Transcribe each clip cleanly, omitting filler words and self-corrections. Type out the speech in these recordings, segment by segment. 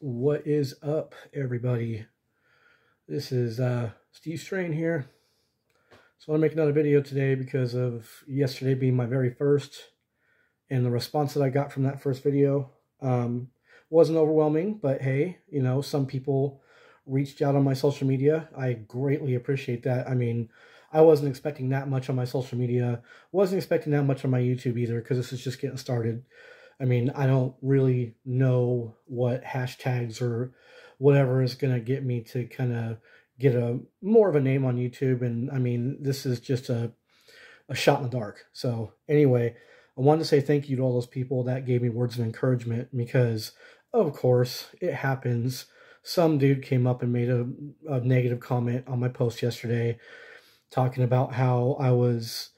What is up, everybody? This is Steve Strain here. So I want to make another video today because of yesterday being my very first, and the response that I got from that first video wasn't overwhelming, but hey, some people reached out on my social media. I greatly appreciate that. I mean, I wasn't expecting that much on my social media, wasn't expecting that much on my YouTube either, because this is just getting started. I mean, I don't really know what hashtags or whatever is going to get me to kind of get a more of a name on YouTube. And I mean, this is just a shot in the dark. So anyway, I wanted to say thank you to all those people that gave me words of encouragement, because of course it happens. Some dude came up and made a negative comment on my post yesterday talking about how I was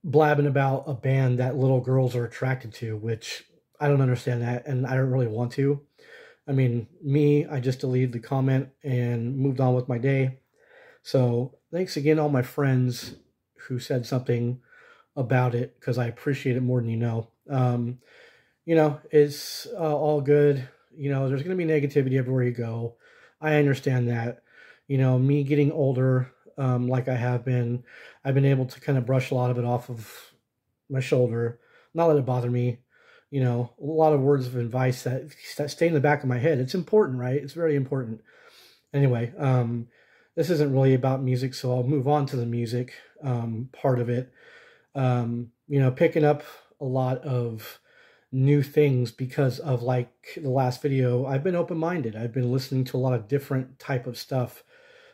blabbing about a band that little girls are attracted to, which I don't understand that, and I don't really want to. I mean, I just deleted the comment and moved on with my day. So thanks again, all my friends who said something about it, because I appreciate it more than you know. It's all good. There's going to be negativity everywhere you go. I understand that. Me getting older, like I have been, I've been able to kind of brush a lot of it off of my shoulder, not let it bother me. A lot of words of advice that stay in the back of my head. It's important, right? It's very important. Anyway, this isn't really about music, so I'll move on to the music part of it. Picking up a lot of new things because of, like, the last video. I've been open-minded. I've been listening to a lot of different type of stuff.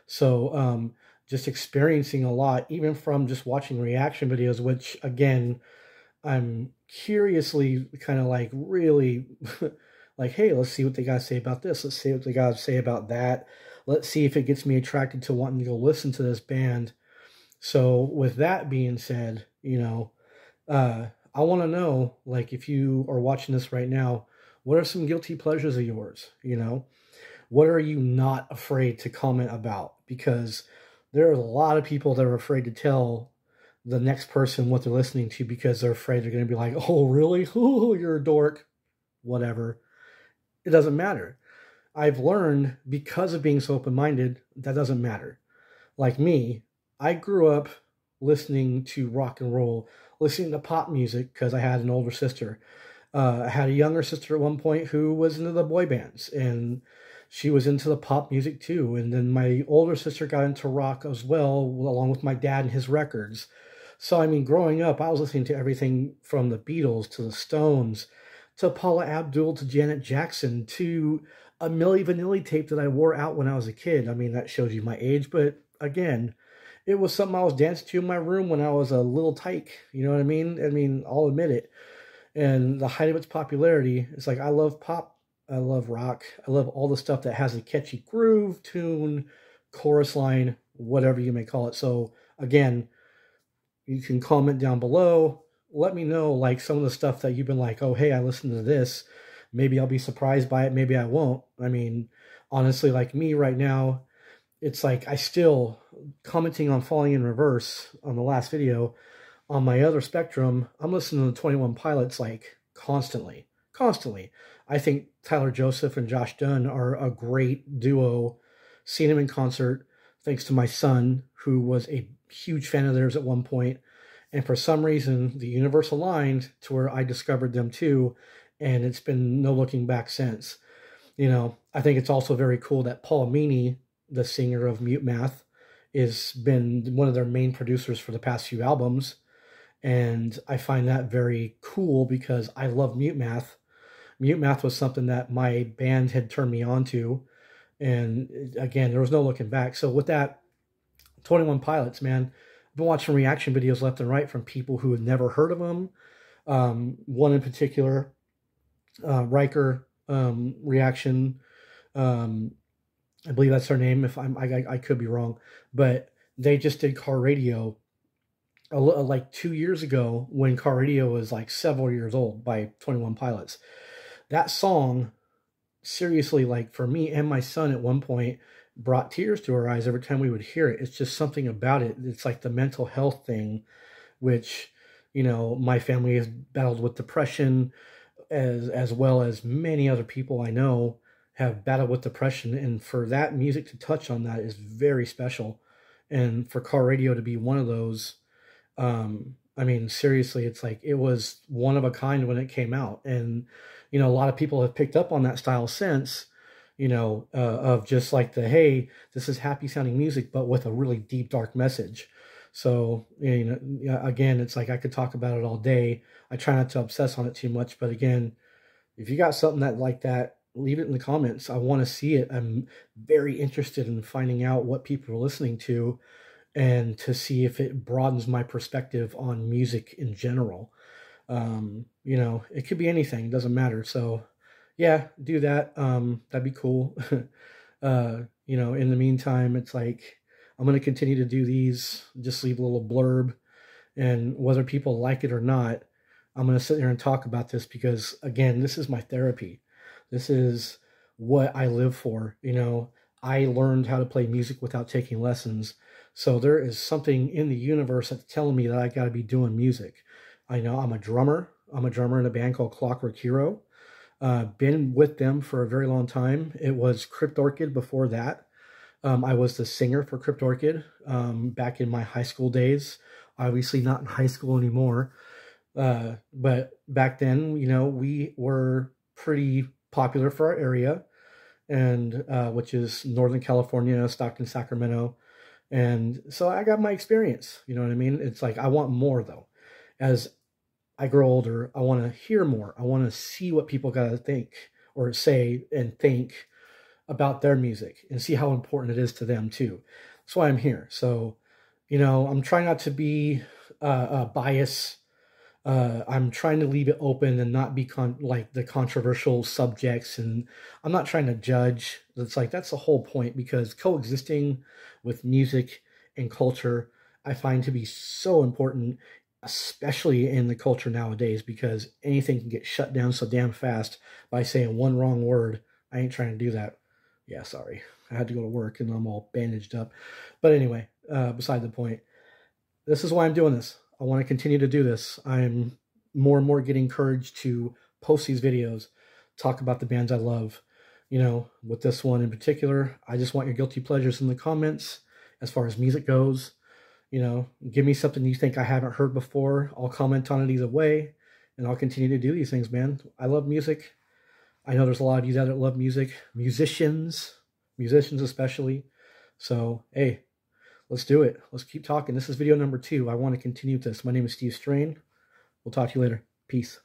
So just experiencing a lot, even from just watching reaction videos, which again, I'm curiously kind of like really like, hey, let's see what they got to say about this. Let's see what they got to say about that. Let's see if it gets me attracted to wanting to go listen to this band. So with that being said, I want to know, like, if you are watching this right now, what are some guilty pleasures of yours? What are you not afraid to comment about? Because there are a lot of people that are afraid to tell the next person what they're listening to, because they're afraid they're going to be like, oh, really? Oh, you're a dork. Whatever. It doesn't matter. I've learned, because of being so open-minded, that doesn't matter. Like me, I grew up listening to rock and roll, listening to pop music, because I had an older sister. I had a younger sister at one point who was into the boy bands, and she was into the pop music too. And then my older sister got into rock as well, along with my dad and his records. So, I mean, growing up, I was listening to everything from the Beatles to the Stones to Paula Abdul to Janet Jackson to a Milli Vanilli tape that I wore out when I was a kid. I mean, that shows you my age, but again, it was something I was dancing to in my room when I was a little tyke. You know what I mean? I mean, I'll admit it. And the height of its popularity, it's like, I love pop, I love rock, I love all the stuff that has a catchy groove, tune, chorus line, whatever you may call it. So again, you can comment down below. Let me know, like, some of the stuff that you've been like, oh, hey, I listened to this. Maybe I'll be surprised by it. Maybe I won't. I mean, honestly, like me right now, it's like I still commenting on Falling in Reverse on the last video. On my other spectrum, I'm listening to 21 Pilots like constantly. Constantly. I think Tyler Joseph and Josh Dunn are a great duo. Seen them in concert thanks to my son, who was a huge fan of theirs at one point. And for some reason, the universe aligned to where I discovered them too. And it's been no looking back since. I think it's also very cool that Paul Meany, the singer of Mute Math, has been one of their main producers for the past few albums. And I find that very cool, because I love Mute Math. Mute Math was something that my band had turned me on to. And again, there was no looking back. So with that, 21 Pilots, man, I've been watching reaction videos left and right from people who had never heard of them. One in particular, Riker reaction. I believe that's her name. If I could be wrong, but they just did Car Radio like 2 years ago, when Car Radio was like several years old, by 21 Pilots. That song, seriously, like, for me and my son at one point, brought tears to our eyes every time we would hear it. It's just something about it. It's like the mental health thing, which, my family has battled with depression, as well as many other people I know. have battled with depression, and for that music to touch on that is very special. And for car radio to be one of those, I mean, seriously, it's like it was one of a kind when it came out, and a lot of people have picked up on that style since. Of just like the, hey, this is happy sounding music, but with a really deep, dark message. So, yeah, again, it's like I could talk about it all day. I try not to obsess on it too much, but again, if you got something that like that, leave it in the comments. I want to see it. I'm very interested in finding out what people are listening to, and to see if it broadens my perspective on music in general. It could be anything, it doesn't matter. So yeah, do that. That'd be cool. In the meantime, it's like I'm going to continue to do these, just leave a little blurb, and whether people like it or not, I'm going to sit there and talk about this because, again, this is my therapy. This is what I live for. I learned how to play music without taking lessons. So there is something in the universe that's telling me that I got to be doing music. I know I'm a drummer. I'm a drummer in a band called Clockwork Hero. Been with them for a very long time. It was Crypt Orchid before that. I was the singer for Crypt Orchid back in my high school days. Obviously not in high school anymore. But back then, we were pretty popular for our area, and which is Northern California, Stockton, Sacramento. And so I got my experience, you know what I mean? It's like, I want more though. As I grow older, I want to hear more. I want to see what people got to think or say and think about their music, and see how important it is to them too. That's why I'm here. So, I'm trying not to be biased. I'm trying to leave it open and not be like the controversial subjects, and I'm not trying to judge. It's like, that's the whole point, because coexisting with music and culture I find to be so important, especially in the culture nowadays, because anything can get shut down so damn fast by saying one wrong word. I ain't trying to do that. Yeah, sorry. I had to go to work and I'm all bandaged up. But anyway, beside the point, this is why I'm doing this. I want to continue to do this. I'm more and more getting courage to post these videos, talk about the bands I love. With this one in particular, I just want your guilty pleasures in the comments as far as music goes. Give me something you think I haven't heard before. I'll comment on it either way, and I'll continue to do these things, man. I love music. I know there's a lot of you that love music, musicians especially. So, hey, let's do it. Let's keep talking. This is video number 2. I want to continue this. My name is Steve Strain. We'll talk to you later. Peace.